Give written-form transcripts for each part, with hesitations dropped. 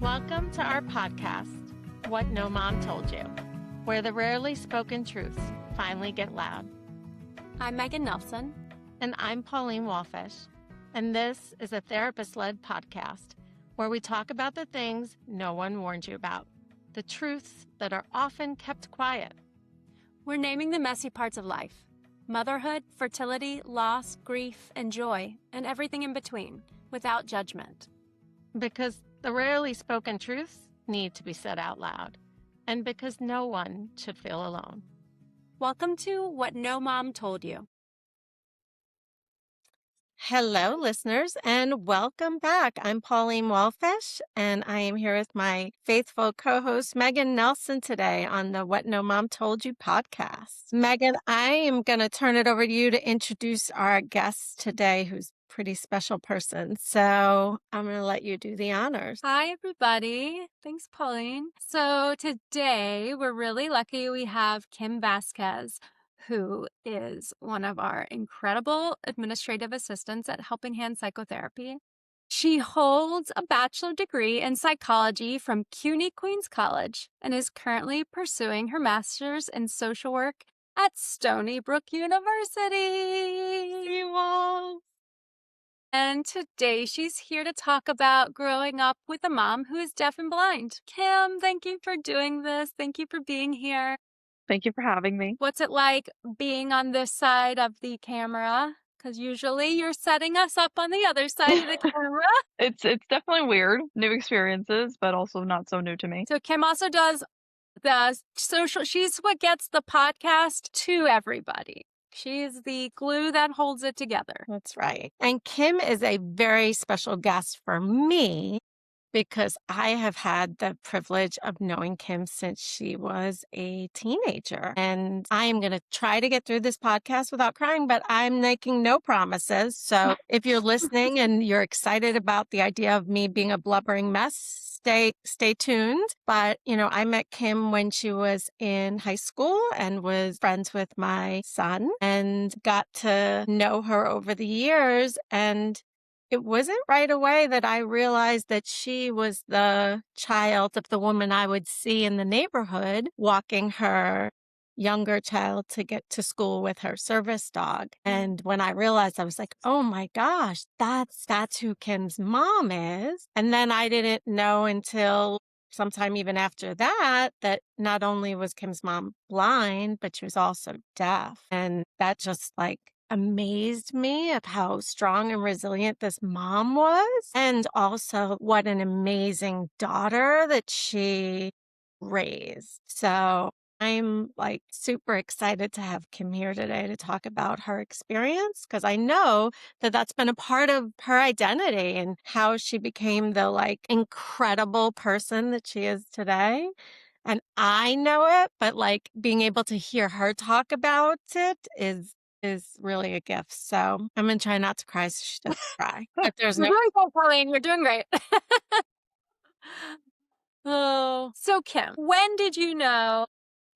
Welcome to our podcast, What No Mom Told You, where the rarely spoken truths finally get loud. I'm Megan Nelson. And I'm Pauline Walfish. And this is a therapist-led podcast where we talk about the things no one warned you about, the truths that are often kept quiet. We're naming the messy parts of life: motherhood, fertility, loss, grief, and joy, and everything in between, without judgment. Because the rarely spoken truths need to be said out loud, and because no one should feel alone. Welcome to What No Mom Told You. Hello, listeners, and welcome back. I'm Pauline Walfish, and I am here with my faithful co-host, Megan Nelson, today on the What No Mom Told You podcast. Megan, I am going to turn it over to you to introduce our guest today, who's a pretty special person. So I'm going to let you do the honors. Hi, everybody. Thanks, Pauline. So today we're really lucky we have Kim Vasquez, who is one of our incredible administrative assistants at Helping Hand Psychotherapy. She holds a bachelor degree in psychology from CUNY Queens College and is currently pursuing her master's in social work at Stony Brook University. And today she's here to talk about growing up with a mom who is deaf and blind. Kim, thank you for doing this. Thank you for being here. Thank you for having me. What's it like being on this side of the camera? Because usually you're setting us up on the other side of the camera. It's definitely weird, new experiences, but also not so new to me. So Kim also does the social, she's what gets the podcast to everybody. She's the glue that holds it together. That's right. And Kim is a very special guest for me because I have had the privilege of knowing Kim since she was a teenager. And I am going to try to get through this podcast without crying, but I'm making no promises. So if you're listening and you're excited about the idea of me being a blubbering mess, stay tuned. But, I met Kim when she was in high school and was friends with my son and got to know her over the years. And it wasn't right away that I realized that she was the child of the woman I would see in the neighborhood walking her younger child to get to school with her service dog. And when I realized, I was like, oh my gosh, that's who Kim's mom is. And then I didn't know until sometime even after that not only was Kim's mom blind, but she was also deaf. And that just amazed me of how strong and resilient this mom was, and also what an amazing daughter that she raised. So I'm super excited to have Kim here today to talk about her experience, because I know that that's been a part of her identity and how she became the incredible person that she is today. And I know it, but being able to hear her talk about it is really a gift. So I'm going to try not to cry so she doesn't cry. But there's You're doing great, Pauline. You're doing great. Oh, so Kim, when did you know,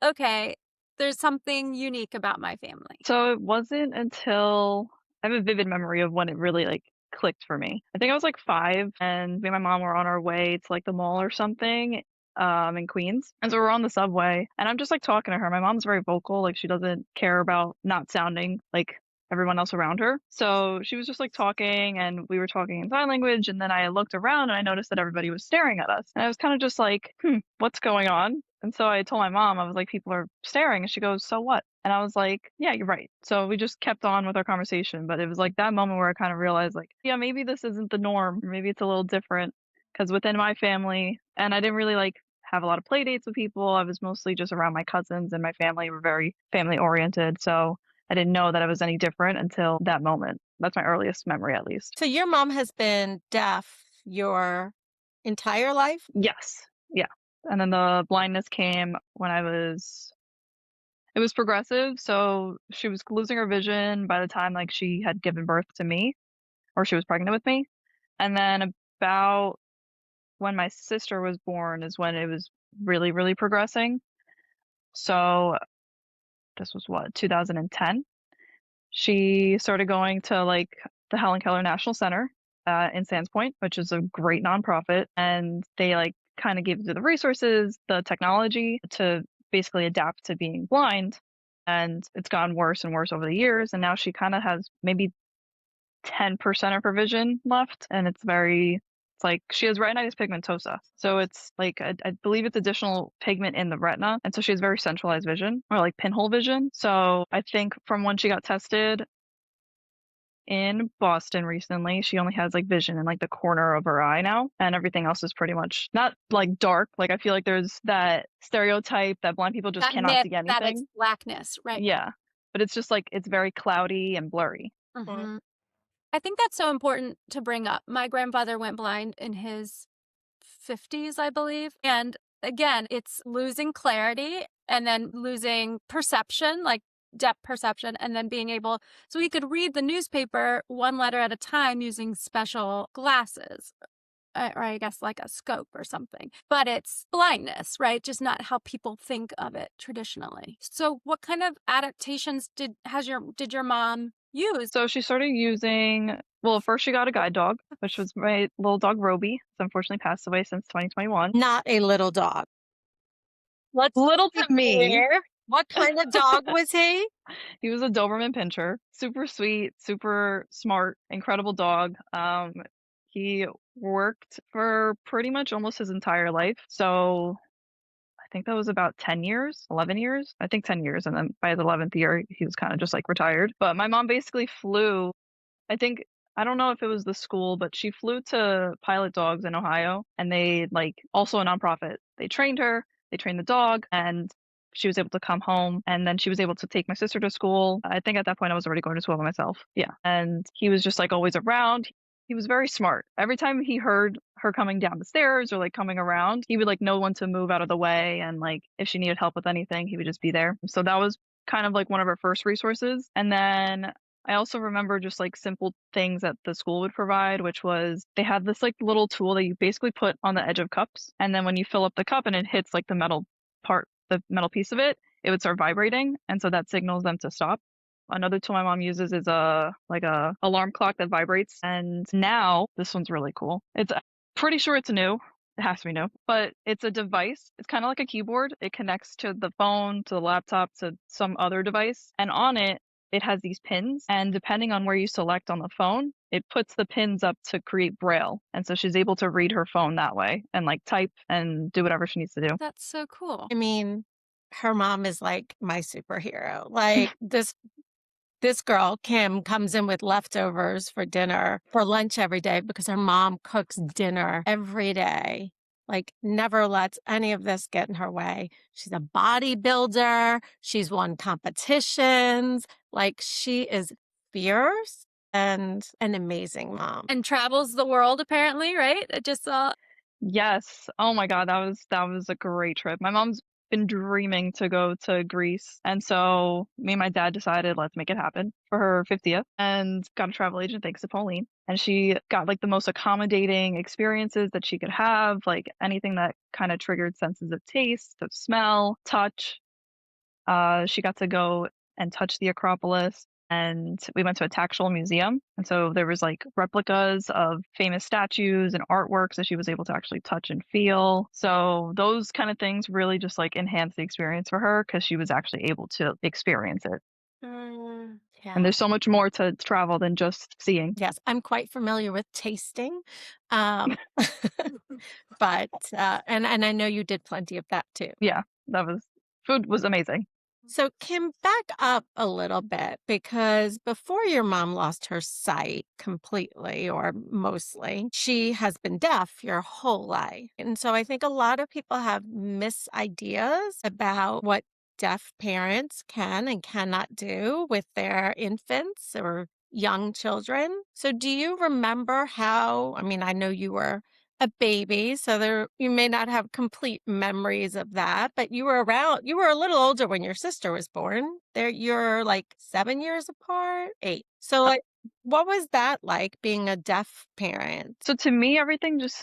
okay, there's something unique about my family? So it wasn't until I have a vivid memory of when it really clicked for me. I think I was 5, and me and my mom were on our way to the mall or something in Queens. And so we're on the subway and I'm just talking to her. My mom's very vocal. She doesn't care about not sounding like everyone else around her. So she was just talking, and we were talking in sign language. And then I looked around and I noticed that everybody was staring at us. And I was kind of just what's going on? And so I told my mom, I was like, people are staring. And she goes, so what? And I was like, yeah, you're right. So we just kept on with our conversation. But it was that moment where I kind of realized yeah, maybe this isn't the norm. Maybe it's a little different, because within my family, and I didn't really have a lot of play dates with people. I was mostly just around my cousins, and my family were very family oriented. So I didn't know that I was any different until that moment. That's my earliest memory, at least. So your mom has been deaf your entire life? Yes. Yeah. And then the blindness came when it was progressive. So she was losing her vision by the time she had given birth to me, or she was pregnant with me. And then about when my sister was born is when it was really, really progressing. So this was 2010. She started going to the Helen Keller National Center, in Sands Point, which is a great nonprofit, and they like kind of gave the resources, the technology to basically adapt to being blind. And it's gotten worse and worse over the years, and now she kind of has maybe 10% of her vision left, and it's like she has retinitis pigmentosa. So it's like, I believe it's additional pigment in the retina. And so she has very centralized vision, or like pinhole vision. So I think from when she got tested in Boston recently, she only has like vision in like the corner of her eye now, and everything else is pretty much not like dark. Like I feel like there's that stereotype that blind people just That cannot myth see that it's anything. blackness, right? Yeah. But it's just like it's very cloudy and blurry. Mhm. I think that's so important to bring up. My grandfather went blind in his 50s, I believe. And again, it's losing clarity and then losing perception, like depth perception, and then being able, so he could read the newspaper one letter at a time using special glasses. Or I guess like a scope or something. But it's blindness, right? Just not how people think of it traditionally. So what kind of adaptations did your mom use? So she started using, well, first she got a guide dog, which was my little dog Roby. It's unfortunately passed away since 2021. Not a little dog. Let's Little be to me, clear. What kind of dog was he? he was a Doberman Pinscher, super sweet, super smart, incredible dog. He worked for pretty much almost his entire life. So I think that was about 10 years, 11 years. I think 10 years. And then by his 11th year, he was kind of just like retired. But my mom basically flew, I think, I don't know if it was the school, but she flew to Pilot Dogs in Ohio, and they like also a nonprofit. They trained her, they trained the dog, and she was able to come home. And then she was able to take my sister to school. I think at that point I was already going to school by myself. Yeah. And he was just like always around. He was very smart. Every time he heard her coming down the stairs or like coming around, he would like know when to move out of the way. And like if she needed help with anything, he would just be there. So that was kind of like one of our first resources. And then I also remember just like simple things that the school would provide, which was they had this like little tool that you basically put on the edge of cups. And then when you fill up the cup and it hits like the metal piece of it, it would start vibrating. And so that signals them to stop. Another tool my mom uses is a alarm clock that vibrates. And now this one's really cool. It's pretty sure it's new. It has to be new, but it's a device. It's kind of like a keyboard. It connects to the phone, to the laptop, to some other device. And on it, it has these pins. And depending on where you select on the phone, it puts the pins up to create braille. And so she's able to read her phone that way and like type and do whatever she needs to do. That's so cool. I mean, her mom is like my superhero. Like this girl, Kim, comes in with leftovers for dinner, for lunch every day because her mom cooks dinner every day. Like, never lets any of this get in her way. She's a bodybuilder. She's won competitions. Like, she is fierce and an amazing mom. And travels the world apparently, right? I just saw. Yes. Oh my God, that was a great trip. My mom's been dreaming to go to Greece. And so me and my dad decided let's make it happen for her 50th and got a travel agent thanks to Pauline. And she got like the most accommodating experiences that she could have, like anything that kind of triggered senses of taste, of smell, touch. She got to go and touch the Acropolis, and we went to a tactile museum. And so there was like replicas of famous statues and artworks that she was able to actually touch and feel. So those kind of things really just like enhanced the experience for her because she was actually able to experience it. Yeah. And there's so much more to travel than just seeing. Yes, I'm quite familiar with tasting. Um, but and I know you did plenty of that too. Yeah, food was amazing. So Kim, back up a little bit because before your mom lost her sight completely or mostly, she has been deaf your whole life. And so I think a lot of people have misideas about what deaf parents can and cannot do with their infants or young children. So do you remember how, I mean, I know you were a baby, so you may not have complete memories of that, but you were a little older when your sister was born. You're like 7 years apart, 8. So like, what was that like being a deaf parent? So to me,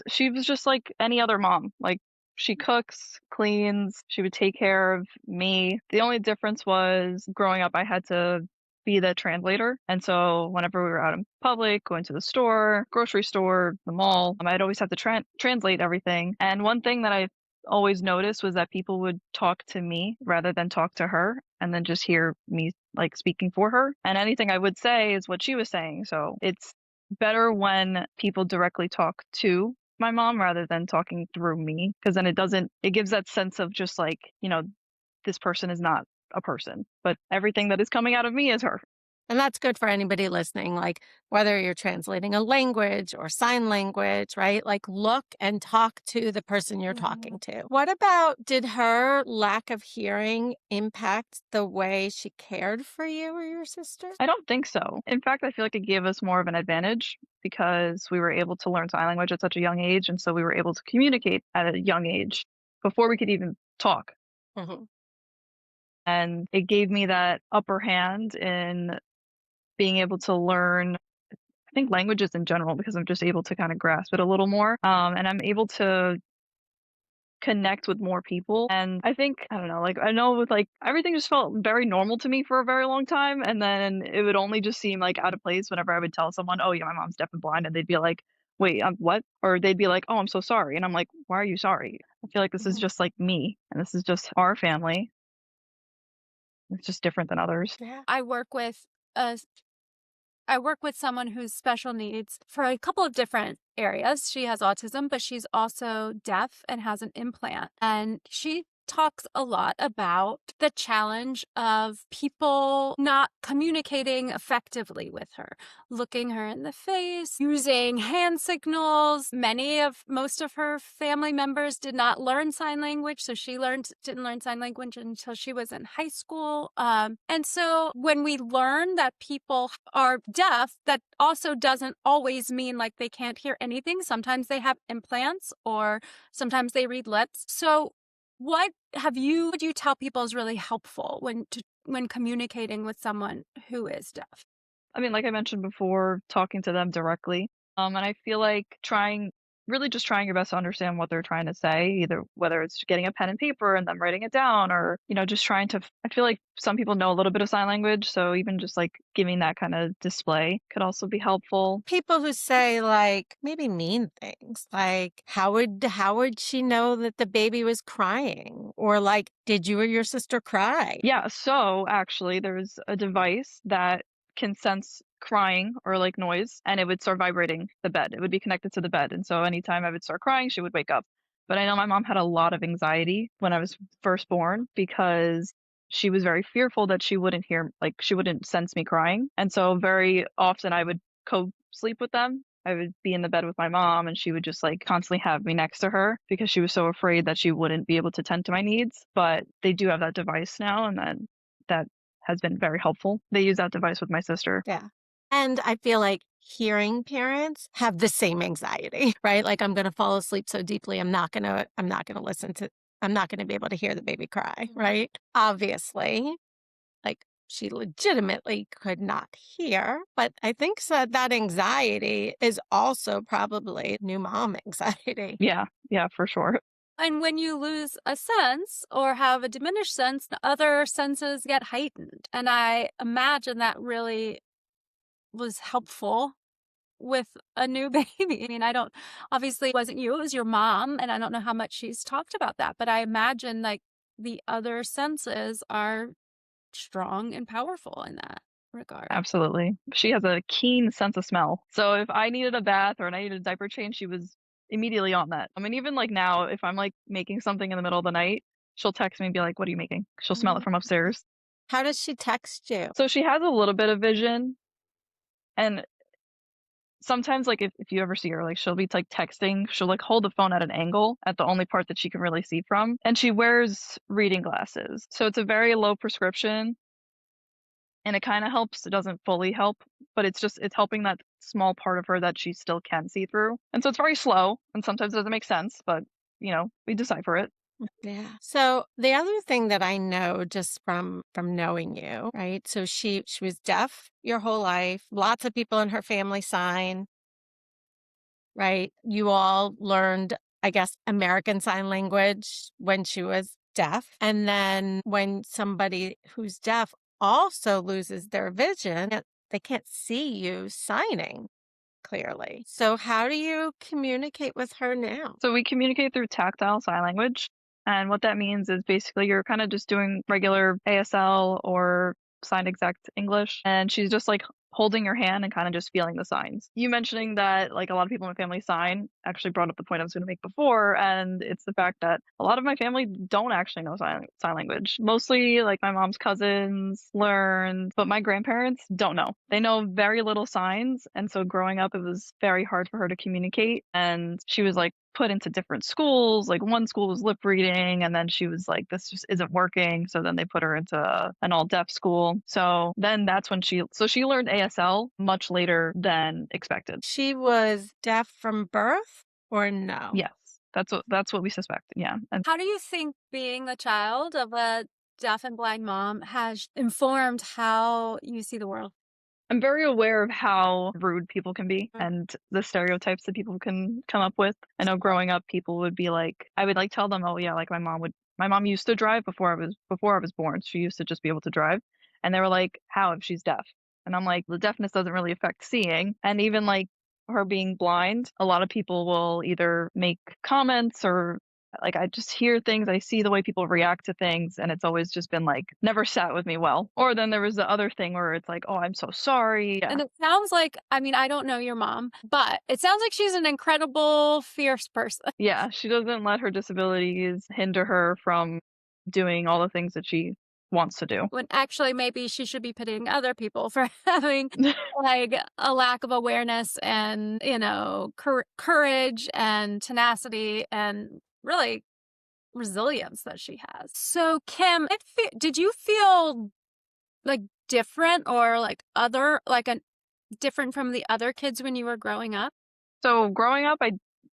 she was just like any other mom. Like she cooks, cleans, she would take care of me. The only difference was growing up, I had to be the translator. And so whenever we were out in public, going to the store, grocery store, the mall, I'd always have to translate everything. And one thing that I always noticed was that people would talk to me rather than talk to her and then just hear me like speaking for her. And anything I would say is what she was saying. So it's better when people directly talk to my mom rather than talking through me, because then it gives that sense of just like, this person is not a person, but everything that is coming out of me is her. And that's good for anybody listening, like whether you're translating a language or sign language, right? Like look and talk to the person you're talking to. What about, did her lack of hearing impact the way she cared for you or your sister? I don't think so. In fact, I feel like it gave us more of an advantage because we were able to learn sign language at such a young age. And so we were able to communicate at a young age before we could even talk. Mhm. And it gave me that upper hand in being able to learn, I think, languages in general, because I'm just able to kind of grasp it a little more. And I'm able to connect with more people. And I think, I don't know, like I know with like everything just felt very normal to me for a very long time. And then it would only just seem like out of place whenever I would tell someone, oh yeah, my mom's deaf and blind. And they'd be like, wait, what? Or they'd be like, oh, I'm so sorry. And I'm like, why are you sorry? I feel like this is just like me and this is just our family. It's just different than others. Yeah. a I work with someone who's special needs for a couple of different areas. She has autism, but she's also deaf and has an implant. And she talks a lot about the challenge of people not communicating effectively with her, looking her in the face, using hand signals. Most of her family members did not learn sign language, so she didn't learn sign language until she was in high school. And so when we learn that people are deaf, that also doesn't always mean like they can't hear anything. Sometimes they have implants or sometimes they read lips. So what would you tell people is really helpful when communicating with someone who is deaf? I mean, like I mentioned before, talking to them directly. And I feel like really just trying your best to understand what they're trying to say, either whether it's getting a pen and paper and then writing it down or, just trying to, I feel like some people know a little bit of sign language. So even just like giving that kind of display could also be helpful. People who say like maybe mean things like how would she know that the baby was crying, or like did you or your sister cry? Yeah. So actually, there's a device that can sense crying or like noise and it would start vibrating the bed. It would be connected to the bed. And so anytime I would start crying, she would wake up. But I know my mom had a lot of anxiety when I was first born because she was very fearful that she wouldn't she wouldn't sense me crying. And so very often I would co-sleep with them. I would be in the bed with my mom and she would just like constantly have me next to her because she was so afraid that she wouldn't be able to tend to my needs. But they do have that device now and then that has been very helpful. They use that device with my sister. Yeah. And I feel like hearing parents have the same anxiety, right? Like I'm going to fall asleep so deeply I'm not going to I'm not going to be able to hear the baby cry, right? Obviously, like she legitimately could not hear, but I think that anxiety is also probably new mom anxiety. Yeah, yeah, for sure. And when you lose a sense or have a diminished sense, the other senses get heightened. And I imagine that really was helpful with a new baby. I mean, obviously it wasn't you, it was your mom. And I don't know how much she's talked about that, but I imagine like the other senses are strong and powerful in that regard. Absolutely. She has a keen sense of smell. So if I needed a bath or I needed a diaper change, she was immediately on that. I mean, even like now, if I'm like making something in the middle of the night, she'll text me and be like, what are you making? She'll smell it from upstairs. How does she text you? So she has a little bit of vision. And sometimes like if you ever see her, like she'll be like texting, she'll like hold the phone at an angle at the only part that she can really see from. And she wears reading glasses. So it's a very low prescription. And it kind of helps. It doesn't fully help, but it's helping that small part of her that she still can see through. And so it's very slow and sometimes it doesn't make sense, but we decipher it. Yeah. So the other thing that I know just from knowing you, right? So she was deaf your whole life. Lots of people in her family sign, right? You all learned, I guess, American Sign Language when she was deaf. And then when somebody who's deaf also loses their vision. They can't see you signing clearly. So how do you communicate with her now? So we communicate through tactile sign language. And what that means is basically you're kind of just doing regular ASL or signed exact English. And she's just like holding your hand and kind of just feeling the signs. You mentioning that like a lot of people in my family sign actually brought up the point I was going to make before. And it's the fact that a lot of my family don't actually know sign language. Mostly like my mom's cousins learned, but my grandparents don't know. They know very little signs. And so growing up, it was very hard for her to communicate. And she was like, put into different schools. Like one school was lip reading, and then she was like, this just isn't working. So then they put her into an all deaf school. So then that's when she learned ASL much later than expected. She was deaf from birth or no? Yes. That's what we suspect. Yeah. And How do you think being the child of a deaf and blind mom has informed how you see the world? I'm very aware of how rude people can be and the stereotypes that people can come up with. I know growing up, people would be like, I would like tell them, oh yeah, like my mom used to drive before I was born. She used to just be able to drive. And they were like, how if she's deaf? And I'm like, the deafness doesn't really affect seeing. And even like her being blind, a lot of people will either make comments or like I just hear things, I see the way people react to things, and it's always just been like never sat with me well. Or then there was the other thing where it's like, oh, I'm so sorry. Yeah. And it sounds like, I mean, I don't know your mom, but it sounds like she's an incredible, fierce person. Yeah, she doesn't let her disabilities hinder her from doing all the things that she wants to do. When actually maybe she should be pitying other people for having like a lack of awareness and, courage and tenacity and really resilience that she has. So, Kim, did you feel like different or like different from the other kids when you were growing up? So growing up, I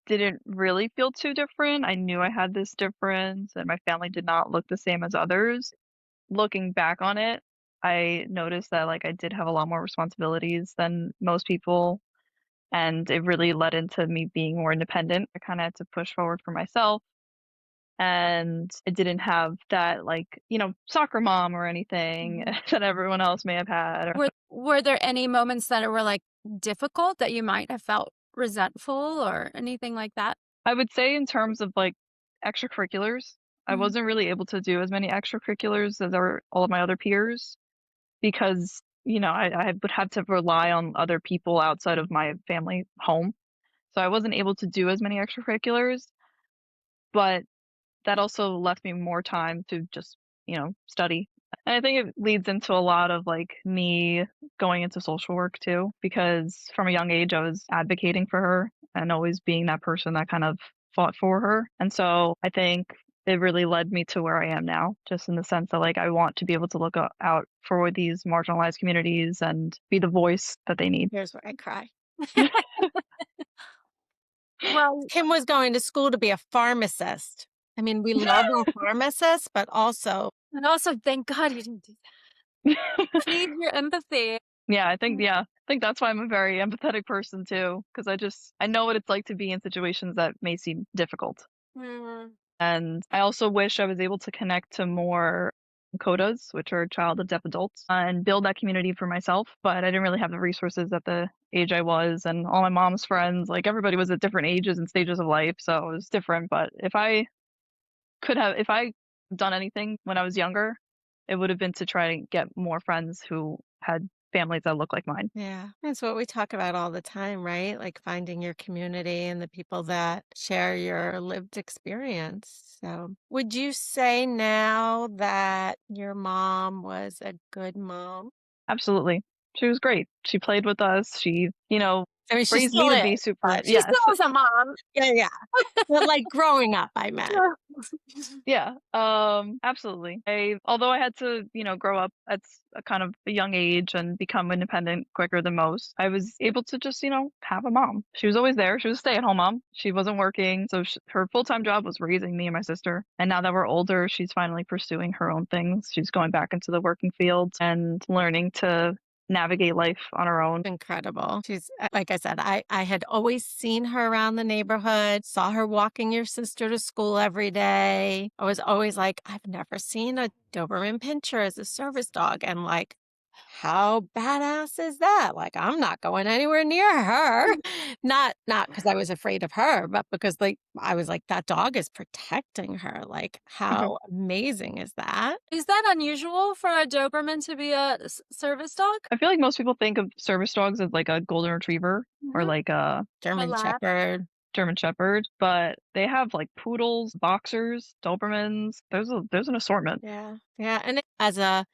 didn't really feel too different. I knew I had this difference, and my family did not look the same as others. Looking back on it, I noticed that like I did have a lot more responsibilities than most people, and it really led into me being more independent. I kind of had to push forward for myself, and I didn't have that like, soccer mom or anything that everyone else may have had. Were there any moments that were like difficult that you might have felt resentful or anything like that? I would say in terms of like extracurriculars, I Mhm. wasn't really able to do as many extracurriculars as all of my other peers because, I would have to rely on other people outside of my family home. So I wasn't able to do as many extracurriculars, but that also left me more time to just, study. And I think it leads into a lot of like me going into social work too, because from a young age I was advocating for her and always being that person that kind of fought for her. And so I think it really led me to where I am now, just in the sense that like I want to be able to look out for these marginalized communities and be the voice that they need. Here's where I cry. Well, Kim was going to school to be a pharmacist. I mean, we love our pharmacists, but also and also thank God you didn't do that. I need your empathy. Yeah, I think that's why I'm a very empathetic person too, because I know what it's like to be in situations that may seem difficult. Mm. And I also wish I was able to connect to more CODAs, which are child of deaf adults, and build that community for myself. But I didn't really have the resources at the age I was, and all my mom's friends, like everybody was at different ages and stages of life, so it was different. But if I done anything when I was younger, it would have been to try to get more friends who had families that look like mine. yeah, that's what we talk about all the time, right? Like finding your community and the people that share your lived experience. So, would you say now that your mom was a good mom? Absolutely. She was great. She played with us. She, I mean, she raised me still to is, be super but She yes. still is a mom. yeah, yeah. But like growing up, I meant. Yeah, absolutely. Although I had to, grow up at a kind of a young age and become independent quicker than most, I was able to just, have a mom. She was always there. She was a stay-at-home mom. She wasn't working, so her full-time job was raising me and my sister. And now that we're older, she's finally pursuing her own things. She's going back into the working field and learning to navigate life on her own. Incredible. She's, like I said, I had always seen her around the neighborhood, saw her walking your sister to school every day. I was always like, I've never seen a Doberman Pinscher as a service dog. And like, how badass is that? Like, I'm not going anywhere near her. Not because I was afraid of her, but because like I was like, that dog is protecting her. Like, Mhm. how amazing is that? Is that unusual for a Doberman to be a service dog? I feel like most people think of service dogs as like a golden retriever or Mhm. like a German lab. Shepherd. German Shepherd, but they have like poodles, boxers, Dobermans. There's an assortment. Yeah. Yeah. And as a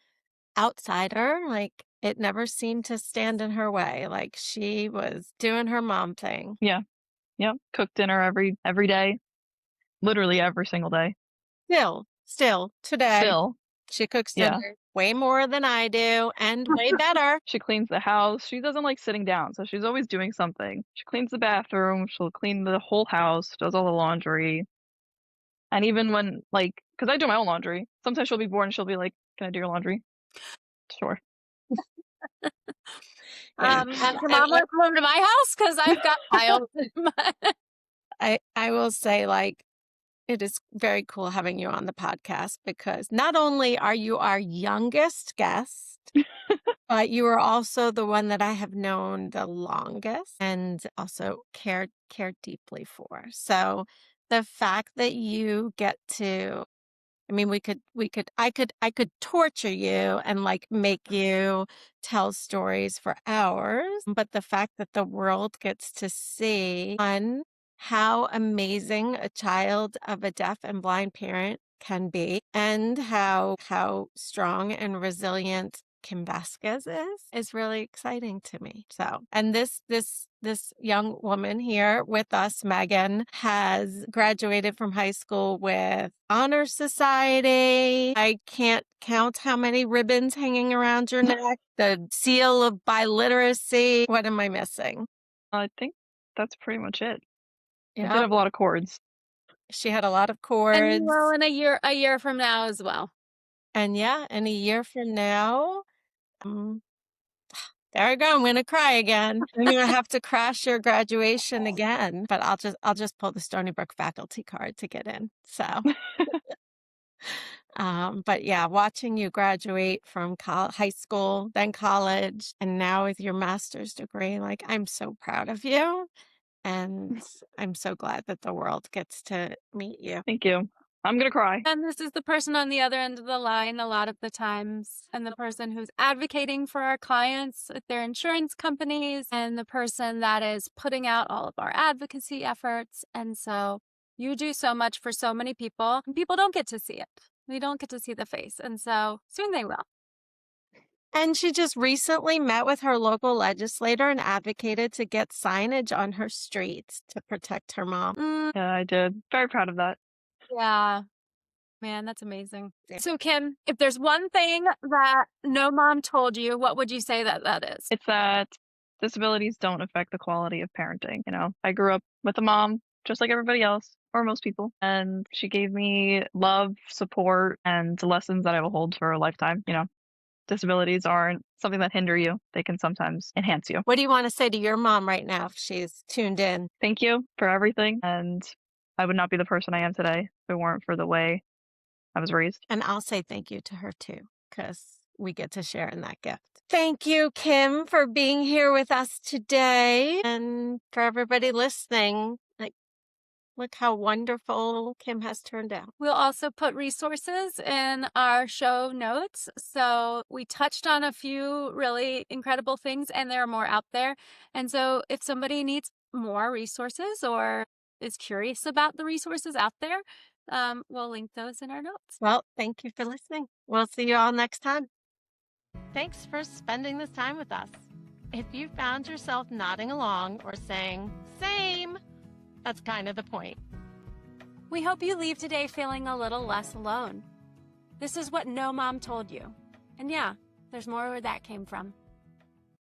outsider, like it never seemed to stand in her way. Like she was doing her mom thing. Yeah, yep. Cook dinner every day, literally every single day. Still today, Still, she cooks yeah. dinner way more than I do and way better. She cleans the house. She doesn't like sitting down, so she's always doing something. She cleans the bathroom. She'll clean the whole house. Does all the laundry. And even when like, because I do my own laundry, sometimes she'll be bored and she'll be like, "Can I do your laundry?" Sure. And, Your mom would come over to my house because I've got piles in my. I will say, like, it is very cool having you on the podcast because not only are you our youngest guest, but you are also the one that I have known the longest and also cared deeply for. So the fact that you get to, I mean, I could torture you and like make you tell stories for hours, but the fact that the world gets to see, one, how amazing a child of a deaf and blind parent can be, and how strong and resilient Kim Vasquez is really exciting to me. So, and this young woman here with us, Megan, has graduated from high school with honor society. I can't count how many ribbons hanging around your neck, the seal of biliteracy. What am I missing? I think that's pretty much it. I did Yeah, have a lot of cords. she had a lot of And you will cords. in a year from now as well. And yeah, and a year from now, um, there I go. I'm gonna cry again. I'm gonna have to crash your graduation again, but I'll just pull the Stony Brook faculty card to get in. So, but yeah, watching you graduate from high school, then college, and now with your master's degree, like I'm so proud of you, and I'm so glad that the world gets to meet you. Thank you. I'm gonna cry. And this is the person on the other end of the line a lot of the times, and the person who's advocating for our clients with their insurance companies, and the person that is putting out all of our advocacy efforts. And so you do so much for so many people, and people don't get to see it. We don't get to see the face. And so soon they will. And she just recently met with her local legislator and advocated to get signage on her streets to protect her mom. Yeah, I did. Very proud of that. Yeah. Man, that's amazing. Yeah. So, Kim, if there's one thing that no mom told you, what would you say that is? It's that disabilities don't affect the quality of parenting. You know, I grew up with a mom just like everybody else, or most people, and she gave me love, support, and lessons that I will hold for a lifetime. You know, disabilities aren't something that hinder you, they can sometimes enhance you. What do you want to say to your mom right now if she's tuned in? Thank you for everything, and I would not be the person I am today if it weren't for the way I was raised. And I'll say thank you to her too, because we get to share in that gift. Thank you, Kim, for being here with us today. And for everybody listening, like, look how wonderful Kim has turned out. We'll also put resources in our show notes. So we touched on a few really incredible things, and there are more out there. And so if somebody needs more resources or is curious about the resources out there, we'll link those in our notes. Well, thank you for listening. We'll see you all next time. Thanks for spending this time with us. If you found yourself nodding along or saying, same, that's kind of the point. We hope you leave today feeling a little less alone. This is what no mom told you. And yeah, there's more where that came from.